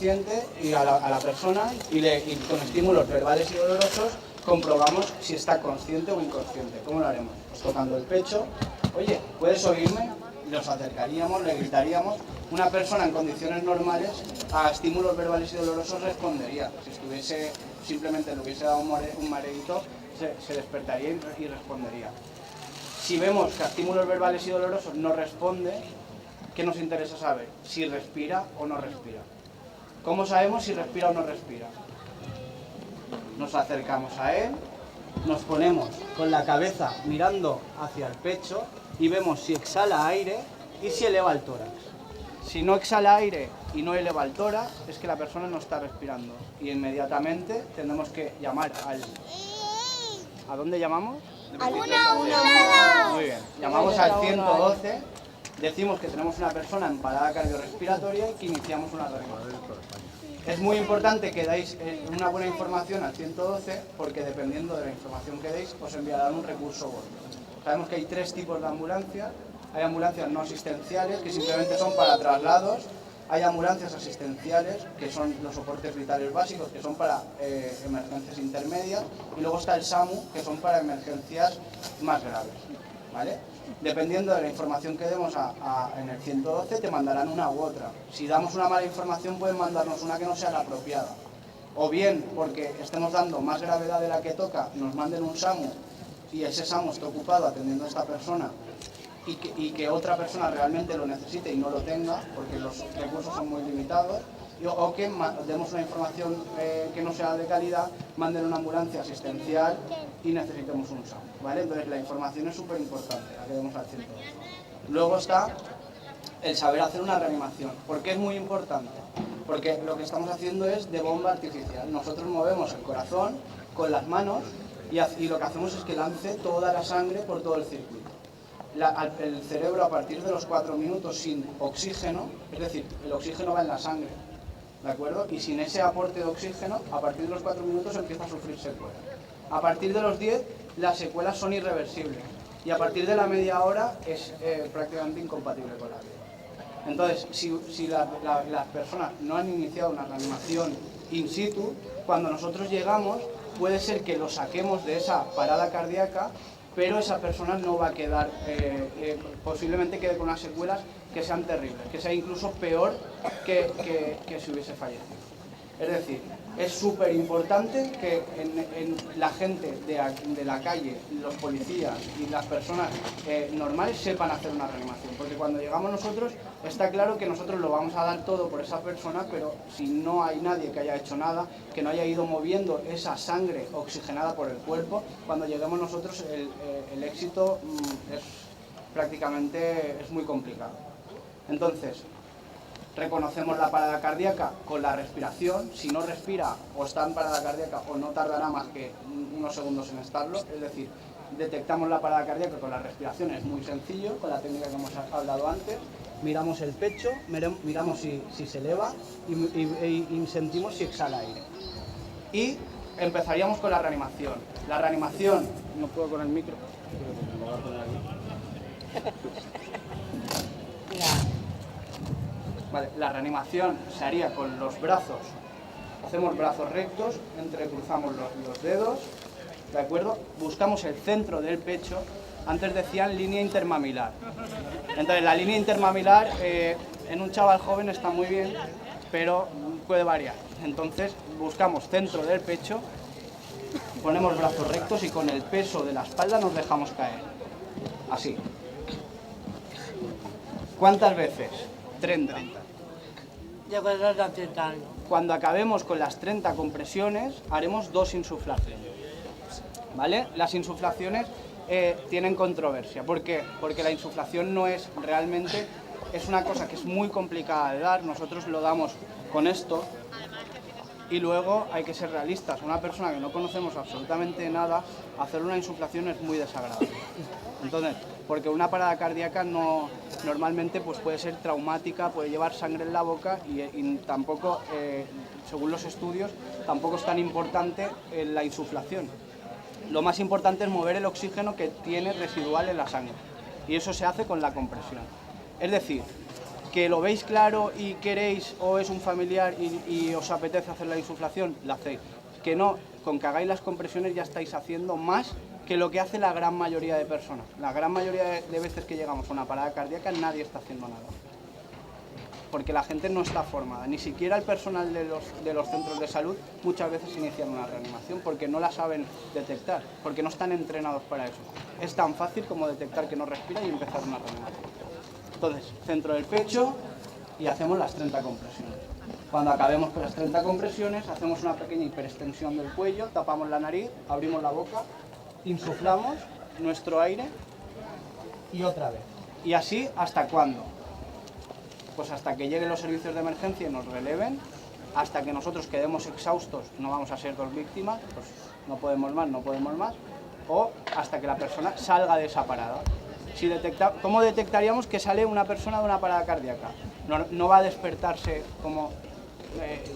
consciente y a la persona y con estímulos verbales y dolorosos comprobamos si está consciente o inconsciente. ¿Cómo lo haremos? Pues tocando el pecho. Oye, ¿puedes oírme? Nos acercaríamos, le gritaríamos. Una persona en condiciones normales a estímulos verbales y dolorosos respondería. Si estuviese, simplemente le hubiese dado un mareito, se despertaría y respondería. Si vemos que a estímulos verbales y dolorosos no responde, ¿qué nos interesa saber? Si respira o no respira. ¿Cómo sabemos si respira o no respira? Nos acercamos a él, nos ponemos con la cabeza mirando hacia el pecho y vemos si exhala aire y si eleva el tórax. Si no exhala aire y no eleva el tórax, es que la persona no está respirando. Y inmediatamente tendremos que llamar al... ¿A dónde llamamos? Al 112. Muy bien. Llamamos al 112, decimos que tenemos una persona en parada cardiorrespiratoria y que iniciamos una reanimación. Es muy importante que dais una buena información al 112 porque dependiendo de la información que deis os enviarán un recurso gordo. Sabemos que hay 3 tipos de ambulancias. Hay ambulancias no asistenciales que simplemente son para traslados. Hay ambulancias asistenciales que son los soportes vitales básicos que son para emergencias intermedias. Y luego está el SAMU que son para emergencias más graves. ¿Vale? Dependiendo de la información que demos en el 112 te mandarán una u otra. Si damos una mala información pueden mandarnos una que no sea la apropiada. O bien porque estemos dando más gravedad de la que toca, nos manden un SAMU y ese SAMU está ocupado atendiendo a esta persona y que otra persona realmente lo necesite y no lo tenga porque los recursos son muy limitados. O que demos una información que no sea de calidad, manden una ambulancia asistencial y necesitemos un SAMU, ¿vale? Entonces la información es súper importante, la que demos al 112. Luego está el saber hacer una reanimación. ¿Por qué es muy importante? Porque lo que estamos haciendo es de bomba artificial. Nosotros movemos el corazón con las manos y lo que hacemos es que lance toda la sangre por todo el circuito. El cerebro a partir de los 4 minutos sin oxígeno, es decir, el oxígeno va en la sangre, ¿de acuerdo? Y sin ese aporte de oxígeno, a partir de los 4 minutos empieza a sufrir secuelas. A partir de los 10, las secuelas son irreversibles. Y a partir de la media hora es prácticamente incompatible con la vida. Entonces, si las personas no han iniciado una reanimación in situ, cuando nosotros llegamos, puede ser que lo saquemos de esa parada cardíaca, pero esa persona no va a quedar, posiblemente quede con unas secuelas que sean terribles, que sea incluso peor que si hubiese fallecido. Es decir, es súper importante que en la gente de la calle, los policías y las personas normales sepan hacer una reanimación, porque cuando llegamos nosotros está claro que nosotros lo vamos a dar todo por esa persona, pero si no hay nadie que haya hecho nada, que no haya ido moviendo esa sangre oxigenada por el cuerpo, cuando lleguemos nosotros el éxito es prácticamente muy complicado. Entonces, reconocemos la parada cardíaca con la respiración. Si no respira o está en parada cardíaca o no tardará más que unos segundos en estarlo, es decir, detectamos la parada cardíaca con la respiración, es muy sencillo, con la técnica que hemos hablado antes. Miramos el pecho, miramos si se eleva y sentimos si exhala aire. Y empezaríamos con la reanimación. La reanimación, no puedo con el micro, lo voy a poner aquí. Vale, la reanimación se haría con los brazos. Hacemos brazos rectos, entrecruzamos los dedos, ¿de acuerdo? Buscamos el centro del pecho. Antes decían línea intermamilar. Entonces la línea intermamilar en un chaval joven está muy bien, pero puede variar. Entonces buscamos centro del pecho, ponemos brazos rectos y con el peso de la espalda nos dejamos caer. Así. ¿Cuántas veces? 30. Cuando acabemos con las 30 compresiones, haremos 2 insuflaciones. ¿Vale? Las insuflaciones tienen controversia. ¿Por qué? Porque la insuflación no es realmente, es una cosa que es muy complicada de dar. Nosotros lo damos con esto y luego hay que ser realistas. Una persona que no conocemos absolutamente nada, hacer una insuflación es muy desagradable. Entonces, porque una parada cardíaca normalmente pues puede ser traumática, puede llevar sangre en la boca y tampoco, según los estudios, tampoco es tan importante la insuflación. Lo más importante es mover el oxígeno que tiene residual en la sangre y eso se hace con la compresión. Es decir, ¿Que lo veis claro y queréis, o es un familiar y os apetece hacer la insuflación? La hacéis. Que no, con que hagáis las compresiones ya estáis haciendo más que lo que hace la gran mayoría de personas. La gran mayoría de veces que llegamos a una parada cardíaca nadie está haciendo nada. Porque la gente no está formada, ni siquiera el personal de los centros de salud muchas veces inician una reanimación porque no la saben detectar, porque no están entrenados para eso. Es tan fácil como detectar que no respira y empezar una reanimación. Entonces, centro del pecho y hacemos las 30 compresiones. Cuando acabemos con las 30 compresiones, hacemos una pequeña hiperextensión del cuello, tapamos la nariz, abrimos la boca, insuflamos nuestro aire y otra vez. ¿Y así hasta cuándo? Pues hasta que lleguen los servicios de emergencia y nos releven, hasta que nosotros quedemos exhaustos, no vamos a ser 2 víctimas, pues no podemos más, o hasta que la persona salga de esa parada. ¿Cómo detectaríamos que sale una persona de una parada cardíaca? No va a despertarse como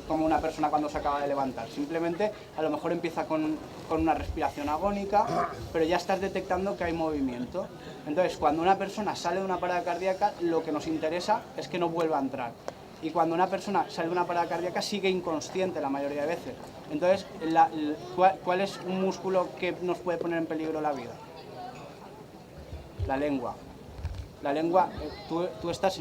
una persona cuando se acaba de levantar. Simplemente a lo mejor empieza con una respiración agónica, pero ya estás detectando que hay movimiento. Entonces, cuando una persona sale de una parada cardíaca, lo que nos interesa es que no vuelva a entrar. Y cuando una persona sale de una parada cardíaca, sigue inconsciente la mayoría de veces. Entonces, ¿cuál es un músculo que nos puede poner en peligro la vida? La lengua. La lengua, tú estás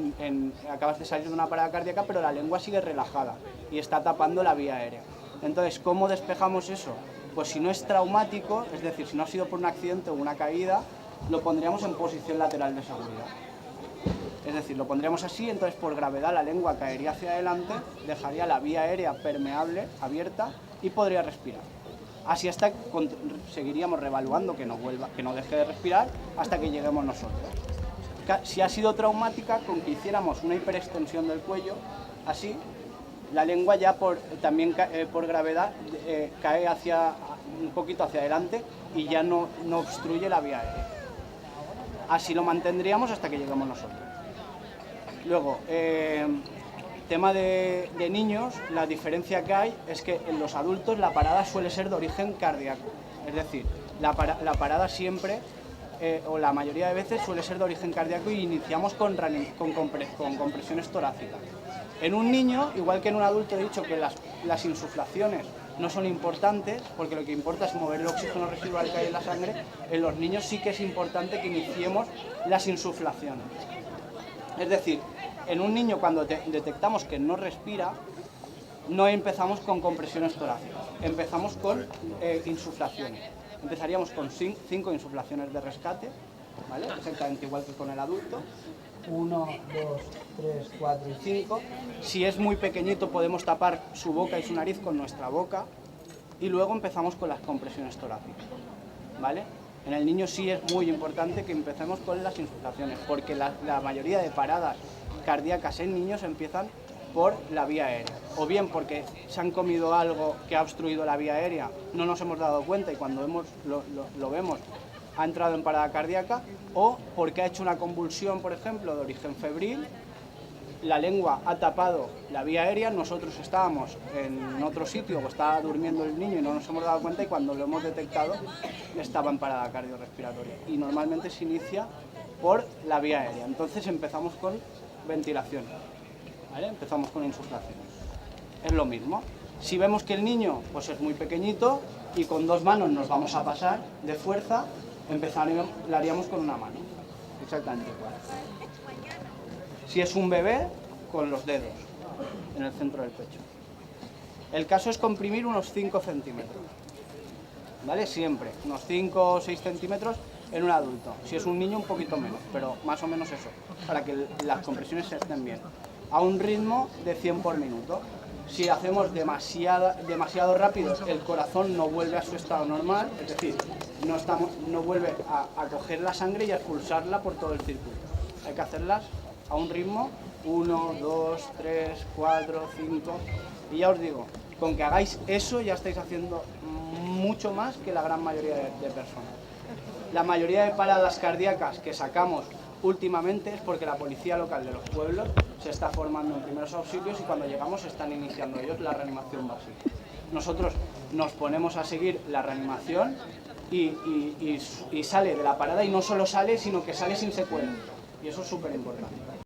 acabas de salir de una parada cardíaca, pero la lengua sigue relajada y está tapando la vía aérea. Entonces, ¿cómo despejamos eso? Pues si no es traumático, es decir, si no ha sido por un accidente o una caída, lo pondríamos en posición lateral de seguridad. Es decir, lo pondríamos así, entonces por gravedad la lengua caería hacia adelante, dejaría la vía aérea permeable, abierta, y podría respirar. Así seguiríamos revaluando que no deje de respirar hasta que lleguemos nosotros. Si ha sido traumática, con que hiciéramos una hiperextensión del cuello, así, la lengua ya también por gravedad cae un poquito hacia adelante y ya no obstruye la vía aérea. Así lo mantendríamos hasta que lleguemos nosotros. Luego, tema de niños, la diferencia que hay es que en los adultos la parada suele ser de origen cardíaco. Es decir, la parada siempre, o la mayoría de veces, suele ser de origen cardíaco y iniciamos con compresiones torácicas. En un niño, igual que en un adulto, he dicho que las insuflaciones no son importantes, porque lo que importa es mover el oxígeno residual que hay en la sangre. En los niños sí que es importante que iniciemos las insuflaciones. Es decir, en un niño cuando detectamos que no respira, no empezamos con compresiones torácicas, empezamos con insuflaciones. Empezaríamos con 5 insuflaciones de rescate, ¿vale? Exactamente igual que con el adulto. 1, 2, 3, 4 y 5. Si es muy pequeñito podemos tapar su boca y su nariz con nuestra boca y luego empezamos con las compresiones torácicas, ¿vale? En el niño sí es muy importante que empecemos con las insuflaciones, porque la mayoría de paradas cardíacas en niños empiezan por la vía aérea, o bien porque se han comido algo que ha obstruido la vía aérea, no nos hemos dado cuenta y cuando lo vemos ha entrado en parada cardíaca, o porque ha hecho una convulsión, por ejemplo, de origen febril, la lengua ha tapado la vía aérea, nosotros estábamos en otro sitio o estaba durmiendo el niño y no nos hemos dado cuenta y cuando lo hemos detectado estaba en parada cardiorrespiratoria y normalmente se inicia por la vía aérea. Entonces empezamos con ventilación, ¿vale? Empezamos con insuflaciones. Es lo mismo. Si vemos que el niño pues es muy pequeñito y con 2 manos nos vamos a pasar de fuerza, la haríamos con una mano. Exactamente igual. Si es un bebé, con los dedos en el centro del pecho. El caso es comprimir unos 5 centímetros, ¿vale? Siempre, unos 5 o 6 centímetros en un adulto. Si es un niño, un poquito menos, pero más o menos eso, para que las compresiones estén bien. A un ritmo de 100 por minuto. Si hacemos demasiado rápido, el corazón no vuelve a su estado normal, es decir, no vuelve a coger la sangre y a expulsarla por todo el circuito. Hay que hacerlas a un ritmo 1, 2, 3, 4, 5 y ya os digo, con que hagáis eso ya estáis haciendo mucho más que la gran mayoría de personas. La mayoría de paradas cardíacas que sacamos últimamente es porque la policía local de los pueblos se está formando en primeros auxilios y cuando llegamos están iniciando ellos la reanimación básica. Nosotros nos ponemos a seguir la reanimación y sale de la parada y no solo sale, sino que sale sin secuelas. Y eso es súper importante.